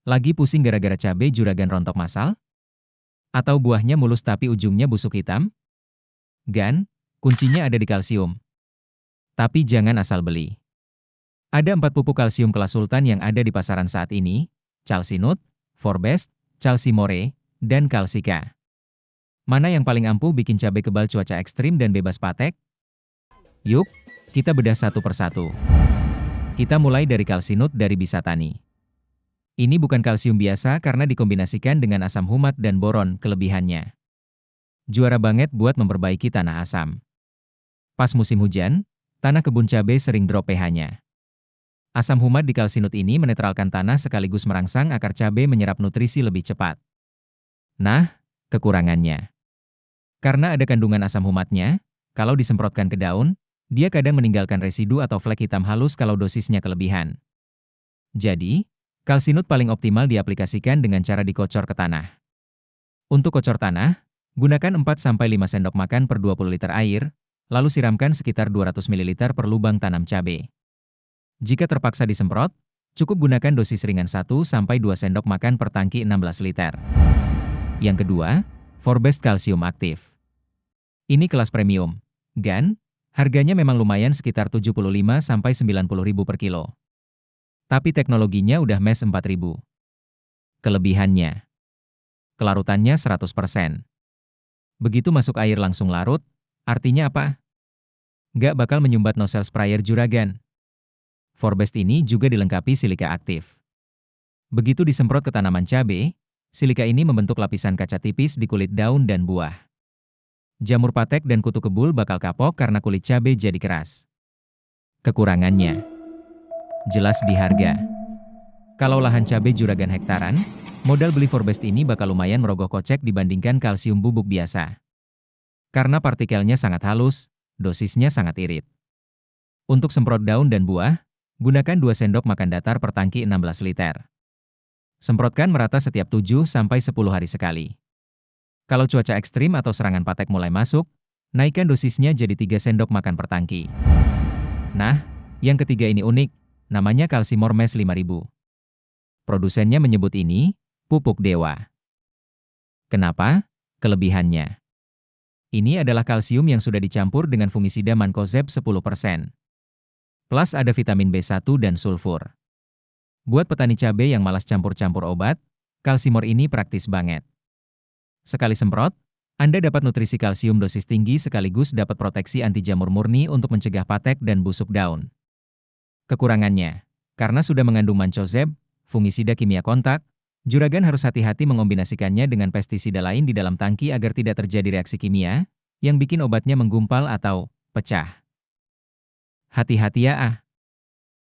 Lagi pusing gara-gara cabai juragan rontok massal? Atau buahnya mulus tapi ujungnya busuk hitam? Gan, kuncinya ada di kalsium. Tapi jangan asal beli. Ada 4 pupuk kalsium kelas sultan yang ada di pasaran saat ini: Calcinut, Forbest, Calcimore, dan Calcica. Mana yang paling ampuh bikin cabai kebal cuaca ekstrim dan bebas patek? Yuk, kita bedah satu persatu. Kita mulai dari Calcinut dari Bisatani. Ini bukan kalsium biasa karena dikombinasikan dengan asam humat dan boron kelebihannya. Juara banget buat memperbaiki tanah asam. Pas musim hujan, tanah kebun cabai sering drop pH-nya. Asam humat di Calcinut ini menetralkan tanah sekaligus merangsang akar cabai menyerap nutrisi lebih cepat. Nah, kekurangannya. Karena ada kandungan asam humatnya, kalau disemprotkan ke daun, dia kadang meninggalkan residu atau flek hitam halus kalau dosisnya kelebihan. Jadi, Calcinut paling optimal diaplikasikan dengan cara dikocor ke tanah. Untuk kocor tanah, gunakan 4-5 sendok makan per 20 liter air, lalu siramkan sekitar 200 ml per lubang tanam cabai. Jika terpaksa disemprot, cukup gunakan dosis ringan 1-2 sendok makan per tangki 16 liter. Yang kedua, Forbest Kalsium Aktif. Ini kelas premium. Gan, harganya memang lumayan sekitar 75-90 ribu per kilo. Tapi teknologinya udah MES 4000. Kelebihannya. Kelarutannya 100%. Begitu masuk air langsung larut, artinya apa? Nggak bakal menyumbat nozzle sprayer juragan. Forbest ini juga dilengkapi silika aktif. Begitu disemprot ke tanaman cabai, silika ini membentuk lapisan kaca tipis di kulit daun dan buah. Jamur patek dan kutu kebul bakal kapok karena kulit cabai jadi keras. Kekurangannya. Jelas di harga. Kalau lahan cabai juragan hektaran, modal beli Forbest ini bakal lumayan merogoh kocek dibandingkan kalsium bubuk biasa. Karena partikelnya sangat halus, dosisnya sangat irit. Untuk semprot daun dan buah, gunakan 2 sendok makan datar per tangki 16 liter. Semprotkan merata setiap 7-10 hari sekali. Kalau cuaca ekstrim atau serangan patek mulai masuk, naikkan dosisnya jadi 3 sendok makan per tangki. Nah, yang ketiga ini unik. Namanya Calcimore MES 5000. Produsennya menyebut ini pupuk dewa. Kenapa? Kelebihannya. Ini adalah kalsium yang sudah dicampur dengan fungisida mancozeb 10%. Plus ada vitamin B1 dan sulfur. Buat petani cabai yang malas campur-campur obat, Calcimore ini praktis banget. Sekali semprot, Anda dapat nutrisi kalsium dosis tinggi sekaligus dapat proteksi anti jamur murni untuk mencegah patek dan busuk daun. Kekurangannya, karena sudah mengandung mancozeb, fungisida kimia kontak, juragan harus hati-hati mengombinasikannya dengan pestisida lain di dalam tangki agar tidak terjadi reaksi kimia, yang bikin obatnya menggumpal atau pecah. Hati-hati ya.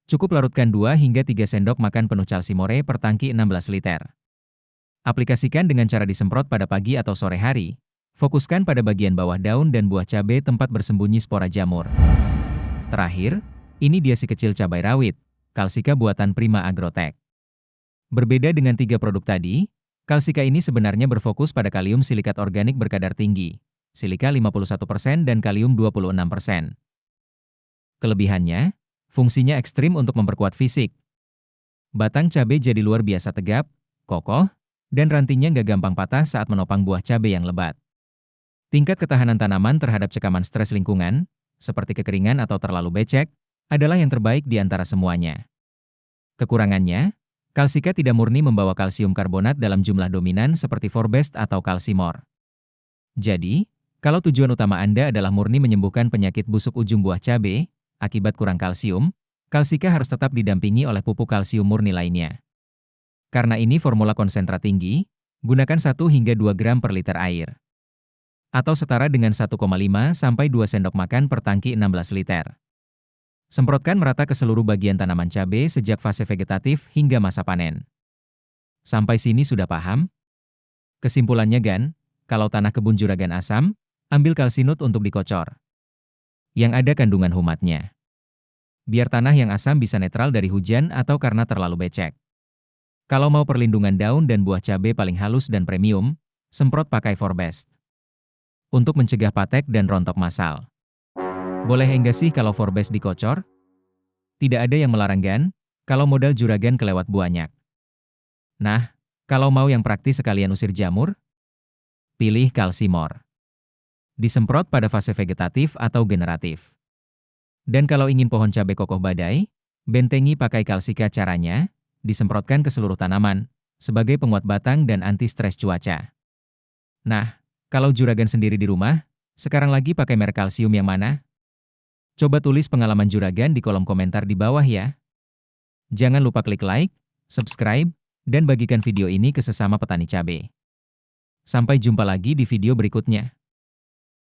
Cukup larutkan 2-3 sendok makan penuh Calcimore per tangki 16 liter. Aplikasikan dengan cara disemprot pada pagi atau sore hari, fokuskan pada bagian bawah daun dan buah cabai tempat bersembunyi spora jamur. Terakhir, ini dia si kecil cabai rawit, Calcica buatan Prima Agrotech. Berbeda dengan 3 produk tadi, Calcica ini sebenarnya berfokus pada kalium silikat organik berkadar tinggi, silika 51% dan kalium 26%. Kelebihannya, fungsinya ekstrim untuk memperkuat fisik. Batang cabai jadi luar biasa tegap, kokoh, dan rantingnya nggak gampang patah saat menopang buah cabai yang lebat. Tingkat ketahanan tanaman terhadap cekaman stres lingkungan, seperti kekeringan atau terlalu becek, adalah yang terbaik di antara semuanya. Kekurangannya, Calcica tidak murni membawa kalsium karbonat dalam jumlah dominan seperti Forbest atau Calcimore. Jadi, kalau tujuan utama Anda adalah murni menyembuhkan penyakit busuk ujung buah cabai, akibat kurang kalsium, Calcica harus tetap didampingi oleh pupuk kalsium murni lainnya. Karena ini formula konsentrat tinggi, gunakan 1-2 gram per liter air. Atau setara dengan 1,5-2 sendok makan per tangki 16 liter. Semprotkan merata ke seluruh bagian tanaman cabai sejak fase vegetatif hingga masa panen. Sampai sini sudah paham? Kesimpulannya Gan, kalau tanah kebun juragan asam, ambil Calcinut untuk dikocor. Yang ada kandungan humatnya. Biar tanah yang asam bisa netral dari hujan atau karena terlalu becek. Kalau mau perlindungan daun dan buah cabai paling halus dan premium, semprot pakai Forbest. Untuk mencegah patek dan rontok massal. Boleh enggak sih kalau Forbest dikocor? Tidak ada yang melarang Gan, kalau modal juragan kelewat banyak. Nah, kalau mau yang praktis sekalian usir jamur, pilih Kalsimor. Disemprot pada fase vegetatif atau generatif. Dan kalau ingin pohon cabai kokoh badai, bentengi pakai Kalsika. Caranya, disemprotkan ke seluruh tanaman, sebagai penguat batang dan anti stres cuaca. Nah, kalau juragan sendiri di rumah, sekarang lagi pakai merek kalsium yang mana? Coba tulis pengalaman juragan di kolom komentar di bawah ya. Jangan lupa klik like, subscribe, dan bagikan video ini ke sesama petani cabai. Sampai jumpa lagi di video berikutnya.